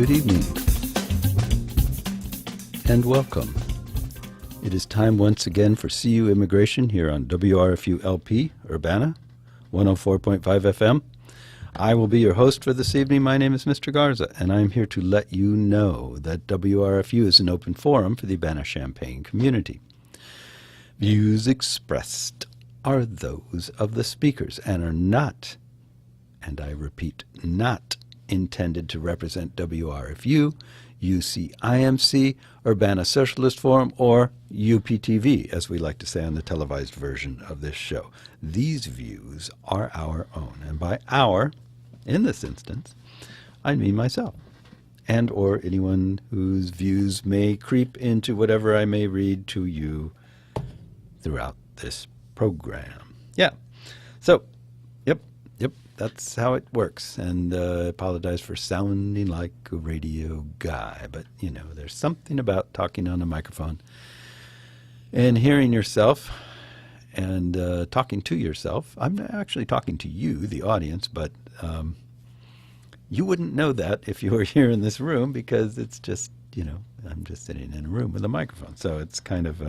Good evening, and welcome. It is time once again for CU Immigration here on WRFU LP, Urbana, 104.5 FM. I will be your host for this evening. My name is Mr. Garza, and I'm here to let you know that WRFU is an open forum for the Urbana-Champaign community. Views expressed are those of the speakers and are not, and I repeat, not intended to represent WRFU, UCIMC, Urbana Socialist Forum, or UPTV, as we like to say on the televised version of this show. These views are our own, and by our, in this instance, I mean myself, and or anyone whose views may creep into whatever I may read to you throughout this program. Yeah. So, yep, that's how it works. And I apologize for sounding like a radio guy, but, you know, there's something about talking on a microphone and hearing yourself and talking to yourself. I'm not actually talking to you, the audience, but you wouldn't know that if you were here in this room because it's just, you know, I'm just sitting in a room with a microphone. So it's kind of,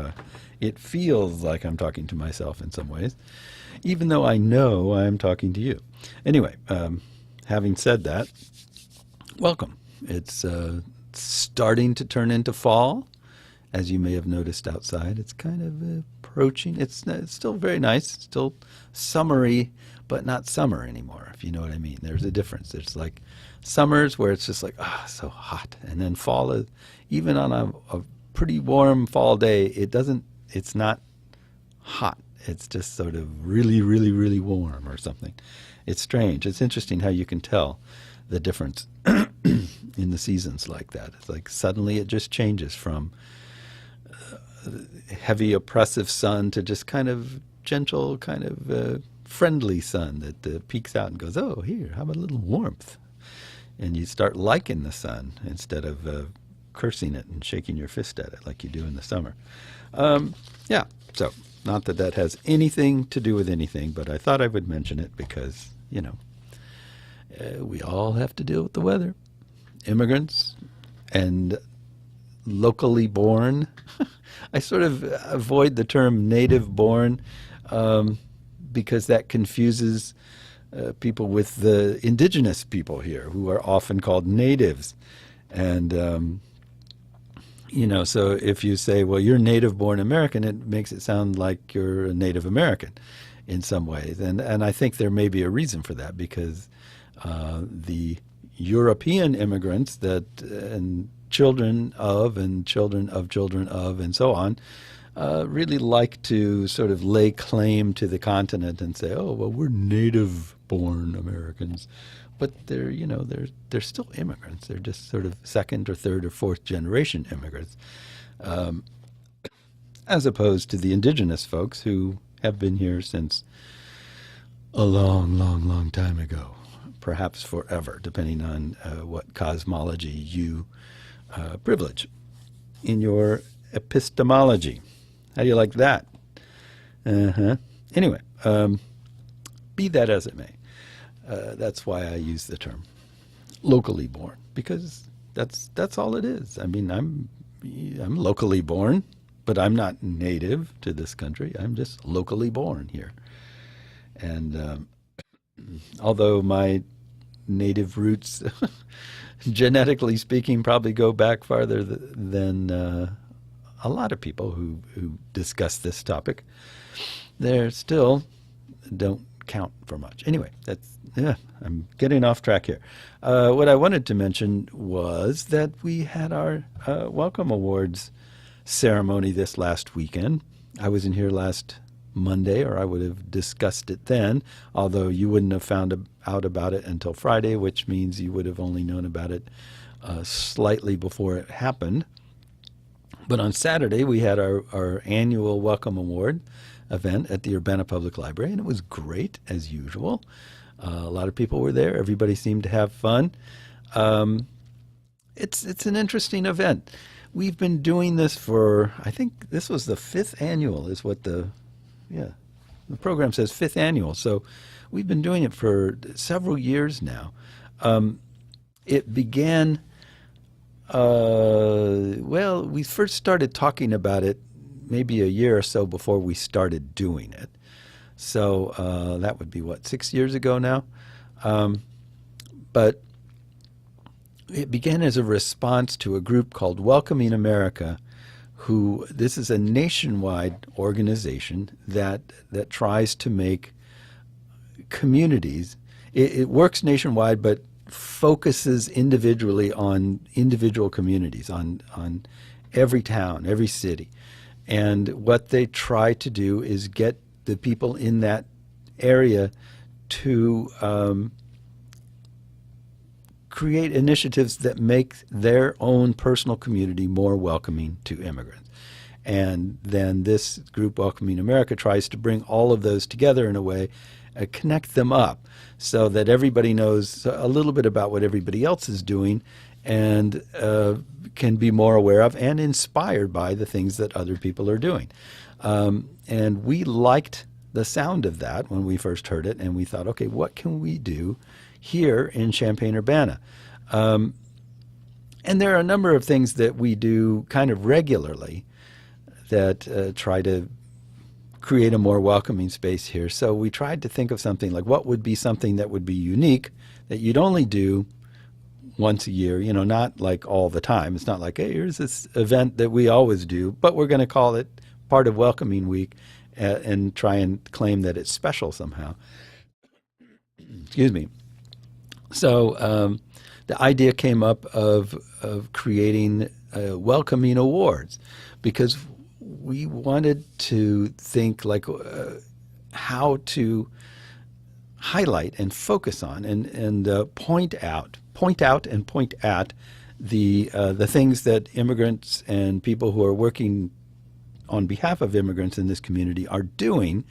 it feels like I'm talking to myself in some ways, even though I know I'm talking to you. Anyway, having said that, welcome. It's starting to turn into fall, as you may have noticed outside. It's kind of approaching. It's still very nice, still summery, but not summer anymore, if you know what I mean. There's a difference. It's like summers where it's just like, so hot. And then fall is, even on a pretty warm fall day, it's not hot. It's just sort of really, really, really warm or something. It's strange. It's interesting how you can tell the difference in the seasons like that. It's like suddenly it just changes from heavy, oppressive sun to just kind of gentle, kind of friendly sun that peeks out and goes, oh, here, how about a little warmth? And you start liking the sun instead of cursing it and shaking your fist at it like you do in the summer. Yeah, so not that that has anything to do with anything, but I thought I would mention it because, you know, we all have to deal with the weather. Immigrants and locally born. I sort of avoid the term native born because that confuses people with the indigenous people here who are often called natives. And, you know, so if you say, well, you're native born American, it makes it sound like you're a Native American in some ways. And I think there may be a reason for that because the European immigrants that and children of and children of children of and so on really like to sort of lay claim to the continent and say, oh, well, we're native-born Americans. But they're, you know, they're still immigrants. They're just sort of second or third or fourth generation immigrants, as opposed to the indigenous folks who have been here since a long, long, long time ago, perhaps forever, depending on what cosmology you privilege in your epistemology. How do you like that? Anyway, be that as it may, that's why I use the term locally born, because that's all it is. I mean, I'm locally born, but I'm not native to this country. I'm just locally born here. And although my native roots, genetically speaking, probably go back farther than a lot of people who discuss this topic, they still don't count for much. Anyway, I'm getting off track here. What I wanted to mention was that we had our Welcome Awards ceremony this last weekend. I was in here last Monday, or I would have discussed it then, although you wouldn't have found out about it until Friday, which means you would have only known about it slightly before it happened. But on Saturday, we had our annual Welcome Award event at the Urbana Public Library, and it was great, as usual. A lot of people were there. Everybody seemed to have fun. It's an interesting event. We've been doing this for, I think this was the 5th annual is what the program says, 5th annual. So we've been doing it for several years now. It began Well, we first started talking about it maybe a year or so before we started doing it. So that would be what, 6 years ago now? Um, but it began as a response to a group called Welcoming America, who this is a nationwide organization that tries to make communities. It works nationwide, but focuses individually on individual communities, on every town, every city. And what they try to do is get the people in that area to create initiatives that make their own personal community more welcoming to immigrants. And then this group, Welcoming America, tries to bring all of those together in a way, connect them up so that everybody knows a little bit about what everybody else is doing and can be more aware of and inspired by the things that other people are doing. And we liked the sound of that when we first heard it, and we thought, okay, what can we do here in Champaign-Urbana? And there are a number of things that we do kind of regularly that try to create a more welcoming space here. So we tried to think of something like what would be something that would be unique that you'd only do once a year, not like all the time. It's not like, hey, here's this event that we always do, but we're going to call it part of Welcoming Week and try and claim that it's special somehow. Excuse me. So the idea came up of creating welcoming awards because we wanted to think like how to highlight and focus on and point out and point at the things that immigrants and people who are working on behalf of immigrants in this community are doing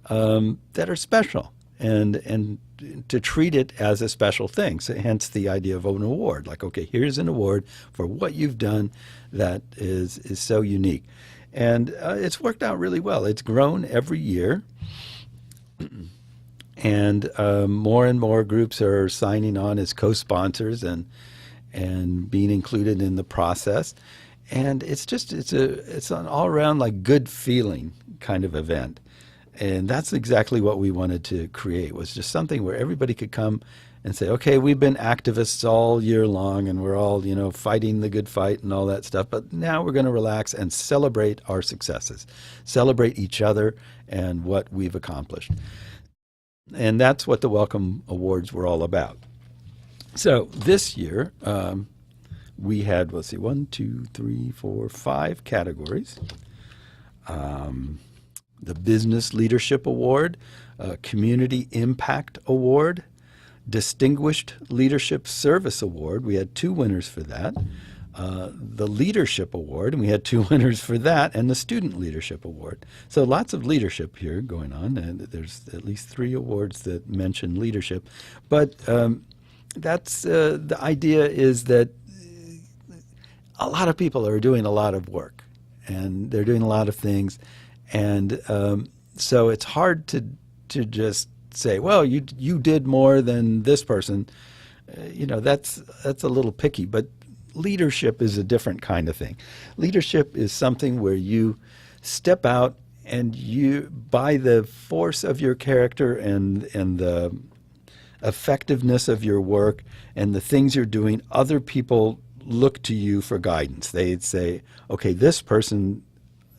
that are special, and to treat it as a special thing. So hence the idea of an award. Like, okay, here's an award for what you've done that is so unique. And it's worked out really well. It's grown every year. And more and more groups are signing on as co-sponsors and being included in the process. And it's an all around like good feeling kind of event. And that's exactly what we wanted to create, was just something where everybody could come and say, okay, we've been activists all year long and we're all, fighting the good fight and all that stuff. But now we're going to relax and celebrate our successes, celebrate each other and what we've accomplished. And that's what the Welcome Awards were all about. So this year, we had, let's see, 1, 2, 3, 4, 5 categories. The Business Leadership Award, Community Impact Award, Distinguished Leadership Service Award. We had 2 winners for that. The Leadership Award, and we had 2 winners for that, and the Student Leadership Award. So lots of leadership here going on, and there's at least 3 awards that mention leadership. But that's the idea is that a lot of people are doing a lot of work, and they're doing a lot of things. And so it's hard to just say, well, you did more than this person. That's a little picky. But leadership is a different kind of thing. Leadership is something where you step out and you, by the force of your character and the effectiveness of your work and the things you're doing, other people look to you for guidance. They'd say, okay, this person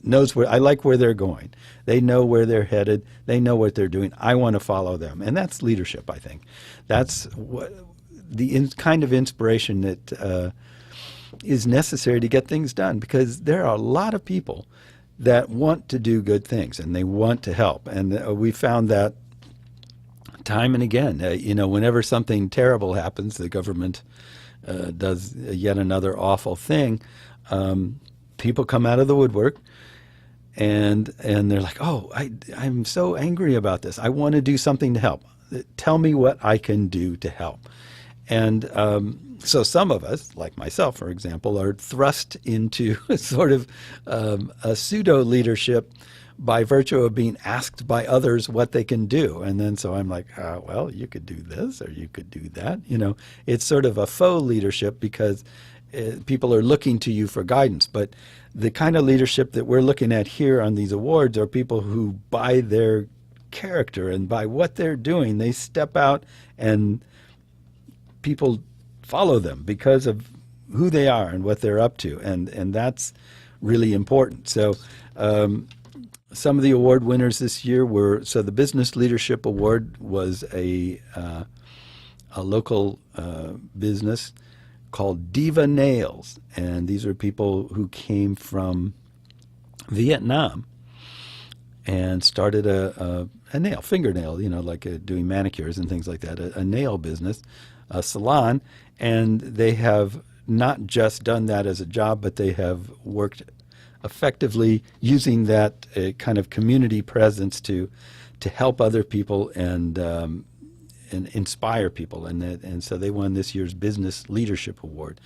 knows I like where they're going. They know where they're headed. They know what they're doing. I want to follow them. And that's leadership, I think. That's what kind of inspiration that is necessary to get things done, because there are a lot of people that want to do good things and they want to help. And we found that time and again. Whenever something terrible happens, the government does yet another awful thing, people come out of the woodwork and they're like, oh, I'm so angry about this. I want to do something to help. Tell me what I can do to help. And so some of us, like myself, for example, are thrust into sort of a pseudo-leadership by virtue of being asked by others what they can do. And then so I'm like, well, you could do this or you could do that. It's sort of a faux leadership because people are looking to you for guidance. But the kind of leadership that we're looking at here on these awards are people who, by their character and by what they're doing, they step out and people follow them because of who they are and what they're up to, and that's really important. So some of the award winners this year were, so the Business Leadership Award was a local business called Diva Nails, and these are people who came from Vietnam and started a nail, fingernail, like doing manicures and things like that, a nail business, a salon, and they have not just done that as a job, but they have worked effectively using that kind of community presence to help other people and inspire people, and so they won this year's Business Leadership Award.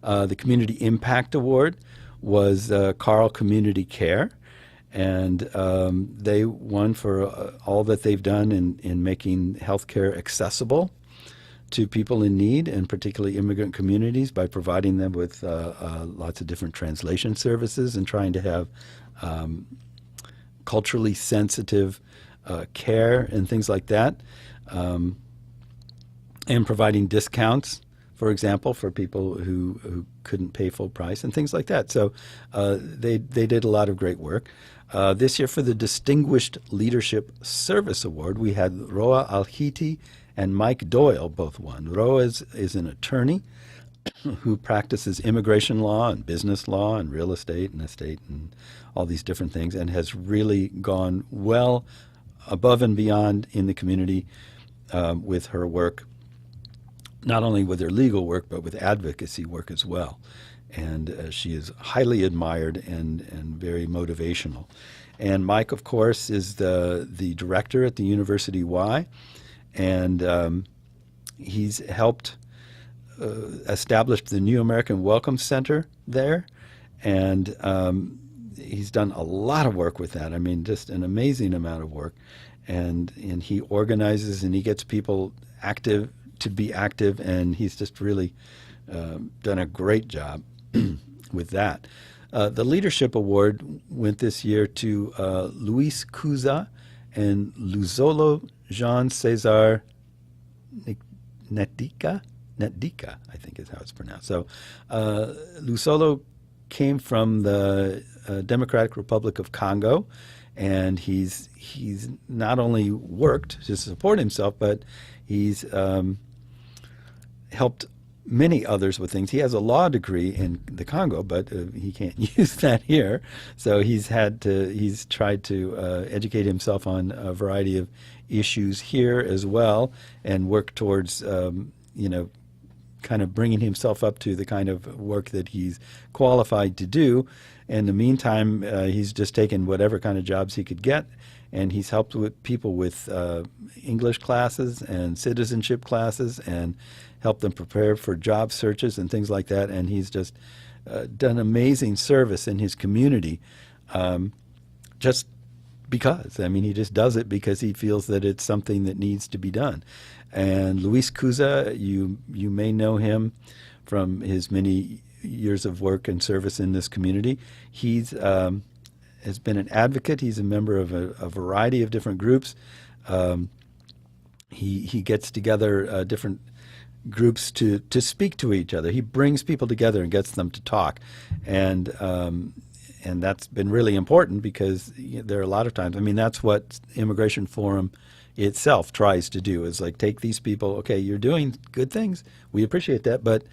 The Community Impact Award was Carl Community Care, and they won for all that they've done in making healthcare accessible to people in need, and particularly immigrant communities, by providing them with lots of different translation services and trying to have culturally sensitive care and things like that, and providing discounts, for example, for people who couldn't pay full price and things like that. So they did a lot of great work. This year, for the Distinguished Leadership Service Award, we had Roa Alhiti and Mike Doyle both won. Roa is an attorney who practices immigration law and business law and real estate and estate and all these different things, and has really gone well above and beyond in the community with her work, not only with her legal work, but with advocacy work as well. And she is highly admired and very motivational. And Mike, of course, is the director at the University Y, and he's helped establish the New American Welcome Center there, and he's done a lot of work with that. I mean, just an amazing amount of work. And he organizes and he gets people active to be active, and he's just really done a great job with that. The Leadership Award went this year to Luis Cuza and Luzolo Jean Cesar Netdica, I think is how it's pronounced. So Luzolo came from the Democratic Republic of Congo, and he's not only worked to support himself, but he's helped many others with things. He has a law degree in the Congo, but he can't use that here. So he's tried to educate himself on a variety of issues here as well, and work towards kind of bringing himself up to the kind of work that he's qualified to do. In the meantime, he's just taken whatever kind of jobs he could get, and he's helped with people with English classes and citizenship classes, and helped them prepare for job searches and things like that. And he's just done amazing service in his community, just because. I mean, he just does it because he feels that it's something that needs to be done. And Luis Cuza, you may know him from his many years of work and service in this community. He's has been an advocate. He's a member of a variety of different groups. He gets together different groups to speak to each other. He brings people together and gets them to talk, and that's been really important, because there are a lot of times, I mean, that's what Immigration Forum itself tries to do, is like, take these people, okay, you're doing good things, we appreciate that, but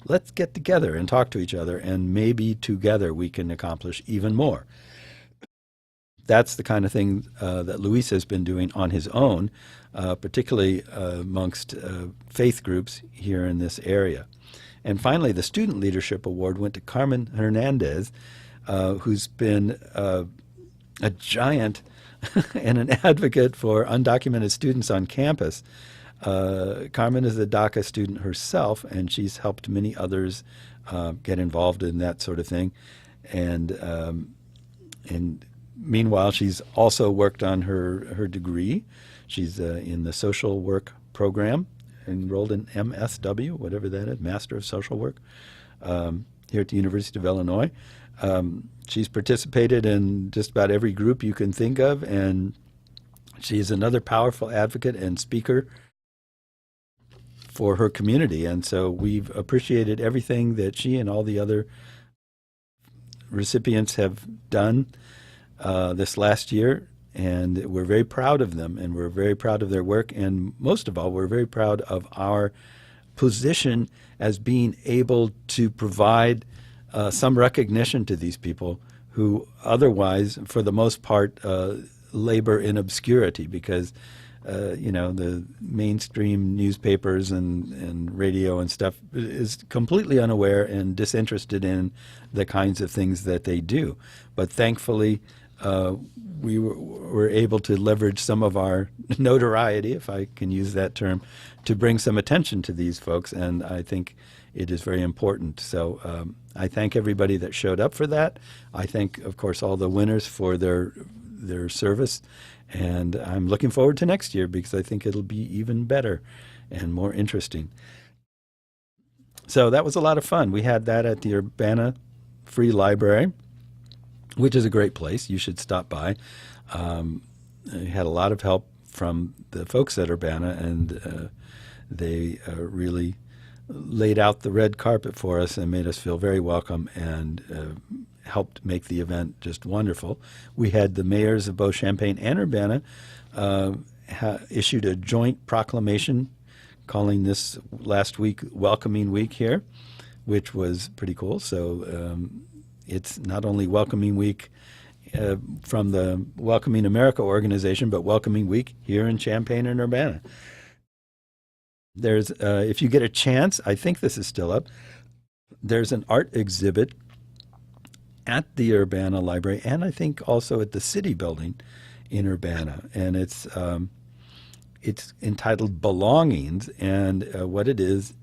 let's get together and talk to each other, and maybe together we can accomplish even more. That's the kind of thing that Luis has been doing on his own, particularly amongst faith groups here in this area. And finally, the Student Leadership Award went to Carmen Hernandez, who's been a giant and an advocate for undocumented students on campus. Carmen is a DACA student herself, and she's helped many others get involved in that sort of thing. And meanwhile, she's also worked on her degree. She's in the social work program, enrolled in MSW, whatever that is, Master of Social Work. here at the University of Illinois. She's participated in just about every group you can think of, and she is another powerful advocate and speaker for her community. And so we've appreciated everything that she and all the other recipients have done this last year. And we're very proud of them, and we're very proud of their work. And most of all, we're very proud of our position as being able to provide some recognition to these people who otherwise, for the most part, labor in obscurity, because the mainstream newspapers and radio and stuff is completely unaware and disinterested in the kinds of things that they do. But thankfully, we were able to leverage some of our notoriety, if I can use that term, to bring some attention to these folks, and I think it is very important. So I thank everybody that showed up for that. I thank, of course, all the winners for their service, and I'm looking forward to next year because I think it'll be even better and more interesting. So that was a lot of fun. We had that at the Urbana Free Library, which is a great place. You should stop by. I had a lot of help from the folks at Urbana, and they really laid out the red carpet for us and made us feel very welcome, and helped make the event just wonderful. We had the mayors of both Champaign and Urbana issued a joint proclamation calling this last week Welcoming Week here, which was pretty cool. So it's not only Welcoming Week from the Welcoming America organization, but Welcoming Week here in Champaign and Urbana. There's, if you get a chance, I think this is still up, there's an art exhibit at the Urbana Library, and I think also at the City Building in Urbana, and it's entitled Belongings, and what it is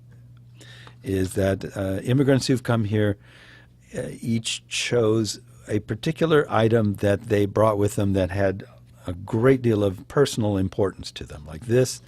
that immigrants who've come here each chose a particular item that they brought with them that had a great deal of personal importance to them. Like this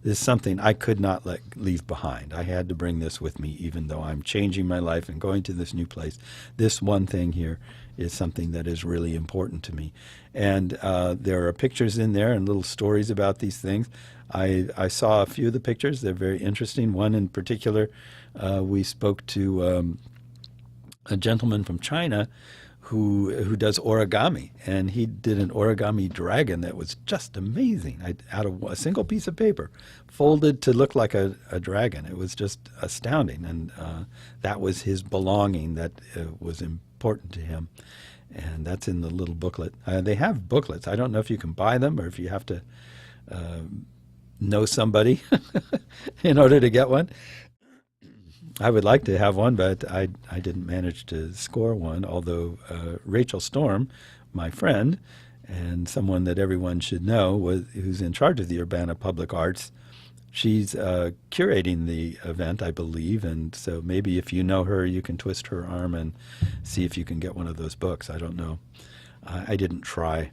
is something I could not leave behind. I had to bring this with me, even though I'm changing my life and going to this new place. This one thing here is something that is really important to me. And there are pictures in there and little stories about these things. I saw a few of the pictures. They're very interesting. One in particular, we spoke to a gentleman from China who does origami, and he did an origami dragon that was just amazing. Out of a single piece of paper, folded to look like a dragon. It was just astounding, and that was his belonging that was important to him, and that's in the little booklet. They have booklets. I don't know if you can buy them or if you have to know somebody in order to get one. I would like to have one, but I didn't manage to score one, although Rachel Storm, my friend, and someone that everyone should know, who's in charge of the Urbana Public Arts, she's curating the event, I believe, and so maybe if you know her, you can twist her arm and see if you can get one of those books. I don't know. I didn't try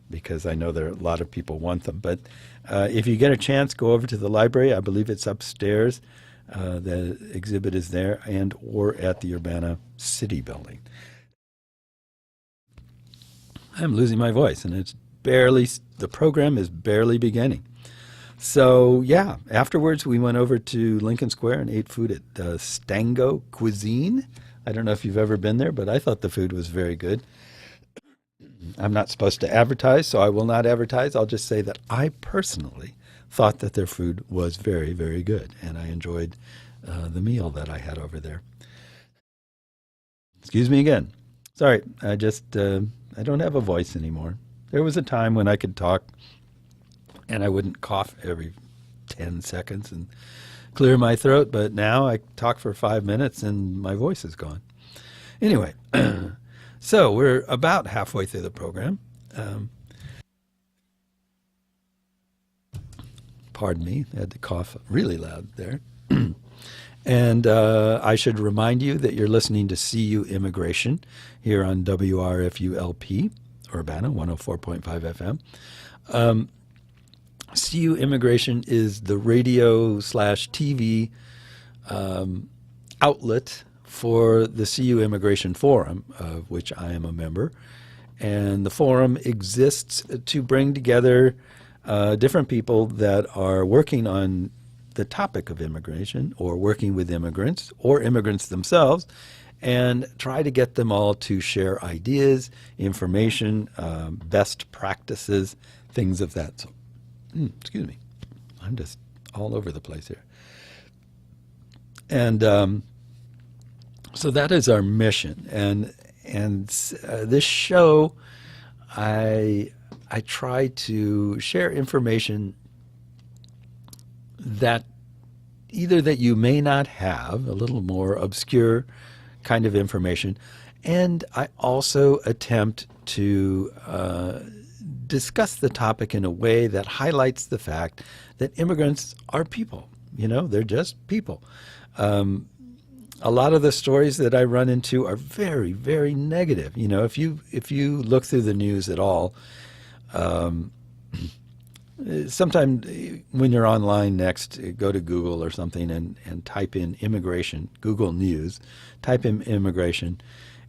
because I know there are a lot of people want them, but if you get a chance, go over to the library. I believe it's upstairs. The exhibit is there, and or at the Urbana City Building. I'm losing my voice, and the program is barely beginning. So yeah, afterwards we went over to Lincoln Square and ate food at Stango Cuisine. I don't know if you've ever been there, but I thought the food was very good. I'm not supposed to advertise, so I will not advertise. I'll just say that I personally thought that their food was very, very good, and I enjoyed the meal that I had over there. Excuse me again. Sorry, I don't have a voice anymore. There was a time when I could talk, and I wouldn't cough every 10 seconds and clear my throat, but now I talk for 5 minutes and my voice is gone. Anyway, so we're about halfway through the program. Pardon me, I had to cough really loud there. And I should remind you that you're listening to CU Immigration here on WRFU-LP, Urbana, 104.5 FM. CU Immigration is the radio/TV outlet for the CU Immigration Forum, of which I am a member. And the forum exists to bring together different people that are working on the topic of immigration or working with immigrants or immigrants themselves, and try to get them all to share ideas, information, best practices, things of that sort. Excuse me. I'm just all over the place here. And so that is our mission. And this show, I try to share information that either that you may not have, a little more obscure kind of information, and I also attempt to discuss the topic in a way that highlights the fact that immigrants are people. You know, they're just people. A lot of the stories that I run into are very, very negative. You know, if you look through the news at all, sometime when you're online next, go to Google or something and type in immigration, Google News, type in immigration,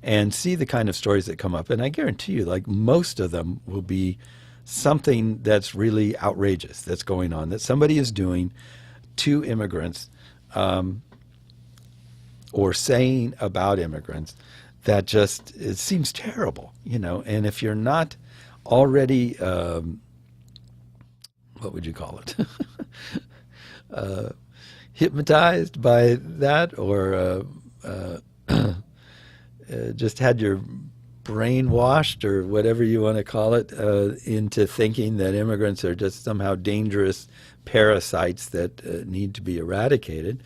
and see the kind of stories that come up. And I guarantee you, like, most of them will be something that's really outrageous that's going on, that somebody is doing to immigrants, or saying about immigrants, that just, it seems terrible, you know. And if you're not already, what would you call it? Hypnotized by that, or just had your brain washed, or whatever you want to call it, into thinking that immigrants are just somehow dangerous parasites that need to be eradicated,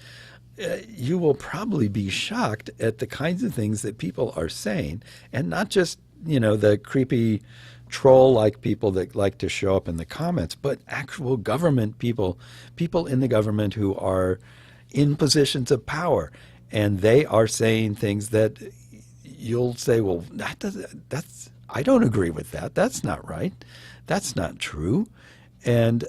you will probably be shocked at the kinds of things that people are saying, and not just, you know, the creepy troll-like people that like to show up in the comments, but actual government people, people in the government who are in positions of power, and they are saying things that you'll say, well, that's I don't agree with that. That's not right. That's not true. And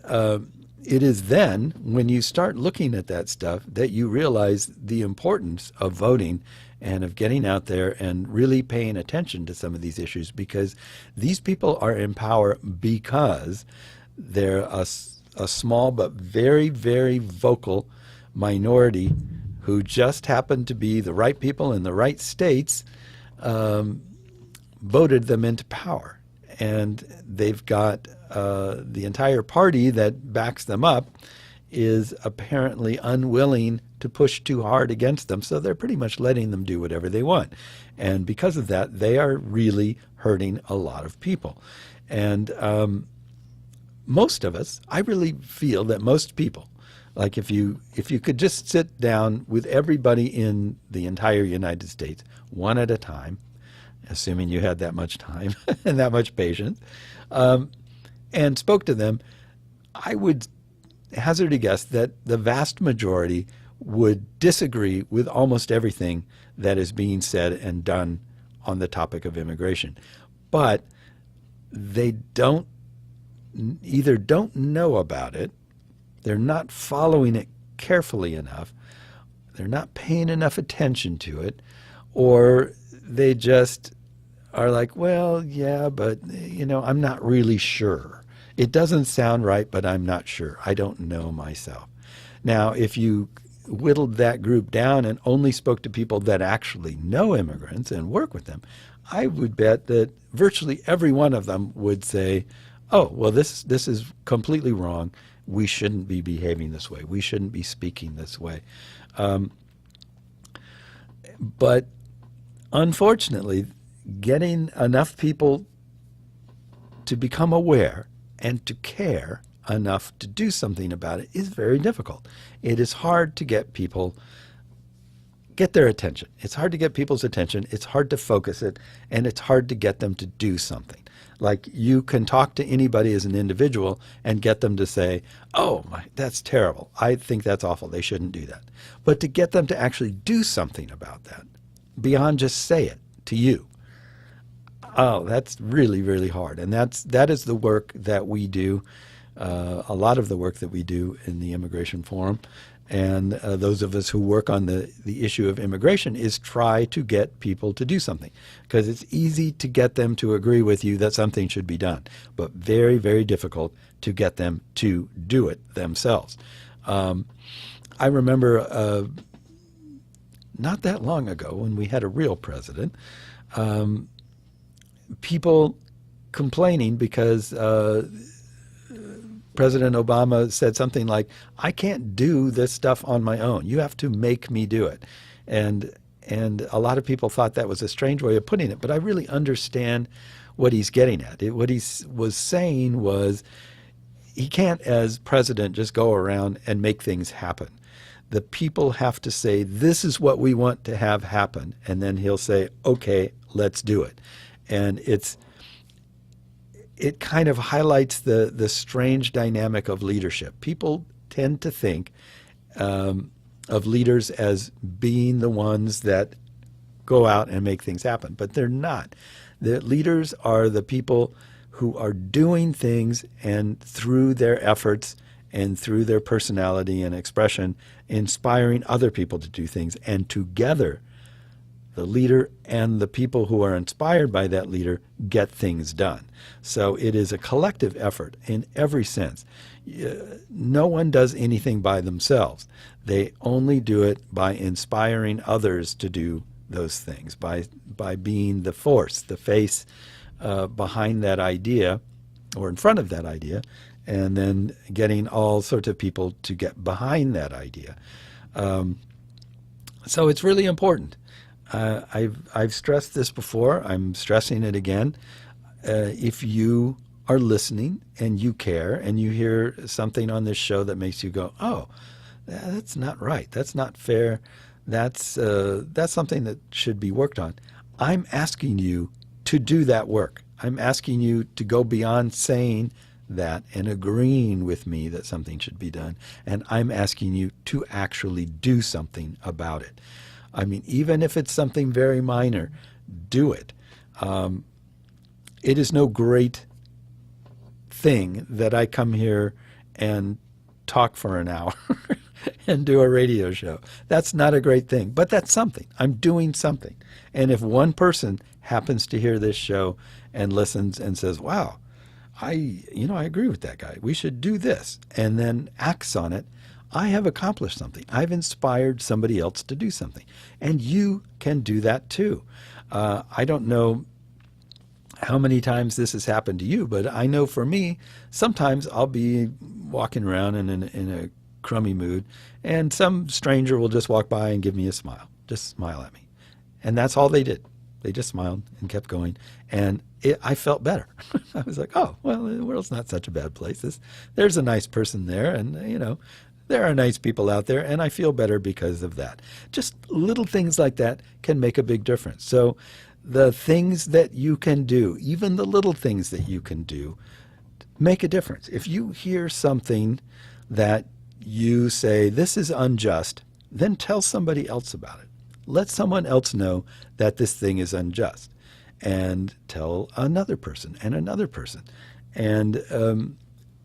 it is then when you start looking at that stuff that you realize the importance of voting and of getting out there and really paying attention to some of these issues, because these people are in power because they're a small but very, very vocal minority who just happen to be the right people in the right states, voted them into power. And they've got the entire party that backs them up is apparently unwilling to push too hard against them, so they're pretty much letting them do whatever they want. And because of that, they are really hurting a lot of people. And most of us, I really feel that most people, like if you could just sit down with everybody in the entire United States, one at a time, assuming you had that much time and that much patience, and spoke to them, I would hazard a guess that the vast majority would disagree with almost everything that is being said and done on the topic of immigration. But they either don't know about it, they're not following it carefully enough, they're not paying enough attention to it, or they just are like, well, yeah, but, you know, I'm not really sure. It doesn't sound right, but I'm not sure. I don't know myself. Now, if you whittled that group down and only spoke to people that actually know immigrants and work with them, I would bet that virtually every one of them would say, oh, well, this is completely wrong. We shouldn't be behaving this way. We shouldn't be speaking this way. But unfortunately, getting enough people to become aware and to care enough to do something about it is very difficult. It is hard to get their attention. It's hard to get people's attention. It's hard to focus it, and it's hard to get them to do something. Like, you can talk to anybody as an individual and get them to say, oh, that's terrible. I think that's awful. They shouldn't do that. But to get them to actually do something about that, beyond just say it to you, oh, that's really, really hard. And that is the work that we do, a lot of the work that we do in the Immigration Forum. and those of us who work on the issue of immigration, is try to get people to do something, because it's easy to get them to agree with you that something should be done, but very, very difficult to get them to do it themselves. I remember not that long ago, when we had a real president, people complaining because President Obama said something like, "I can't do this stuff on my own. You have to make me do it." And a lot of people thought that was a strange way of putting it, but I really understand what he's getting at. What he was saying was, he can't, as president, just go around and make things happen. The people have to say, "This is what we want to have happen," and then he'll say, "Okay, let's do it." And it kind of highlights the strange dynamic of leadership. People tend to think of leaders as being the ones that go out and make things happen, but they're not. The leaders are the people who are doing things, and through their efforts and through their personality and expression, inspiring other people to do things. And together, the leader and the people who are inspired by that leader get things done. So it is a collective effort in every sense. No one does anything by themselves. They only do it by inspiring others to do those things, by being the force, the face behind that idea or in front of that idea, and then getting all sorts of people to get behind that idea. So it's really important. I've stressed this before. I'm stressing it again. If you are listening and you care and you hear something on this show that makes you go, "Oh, that's not right. That's not fair. That's something that should be worked on," I'm asking you to do that work. I'm asking you to go beyond saying that and agreeing with me that something should be done. And I'm asking you to actually do something about it. I mean, even if it's something very minor, do it. It is no great thing that I come here and talk for an hour and do a radio show. That's not a great thing, but that's something. I'm doing something. And if one person happens to hear this show and listens and says, "Wow, I agree with that guy. We should do this," and then acts on it, I have accomplished something. I've inspired somebody else to do something. And you can do that too. I don't know how many times this has happened to you, but I know for me, sometimes I'll be walking around in a crummy mood, and some stranger will just walk by and give me a smile, just smile at me. And that's all they did. They just smiled and kept going. And I felt better. I was like, "Oh, well, the world's not such a bad place. There's a nice person there, and, there are nice people out there, and I feel better because of that." Just little things like that can make a big difference. So the things that you can do, even the little things that you can do, make a difference. If you hear something that you say, "This is unjust," then tell somebody else about it. Let someone else know that this thing is unjust, and tell another person and another person, and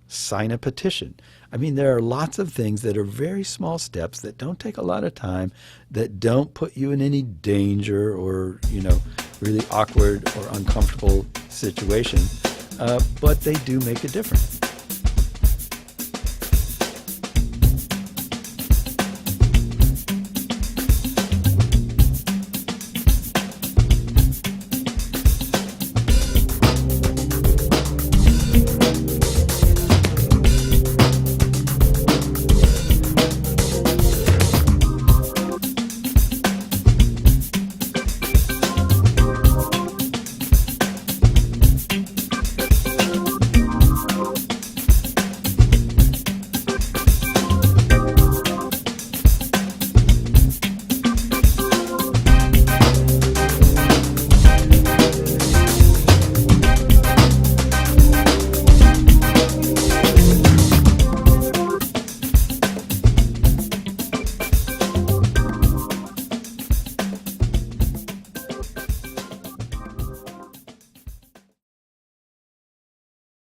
sign a petition. I mean, there are lots of things that are very small steps that don't take a lot of time, that don't put you in any danger or, really awkward or uncomfortable situation, but they do make a difference.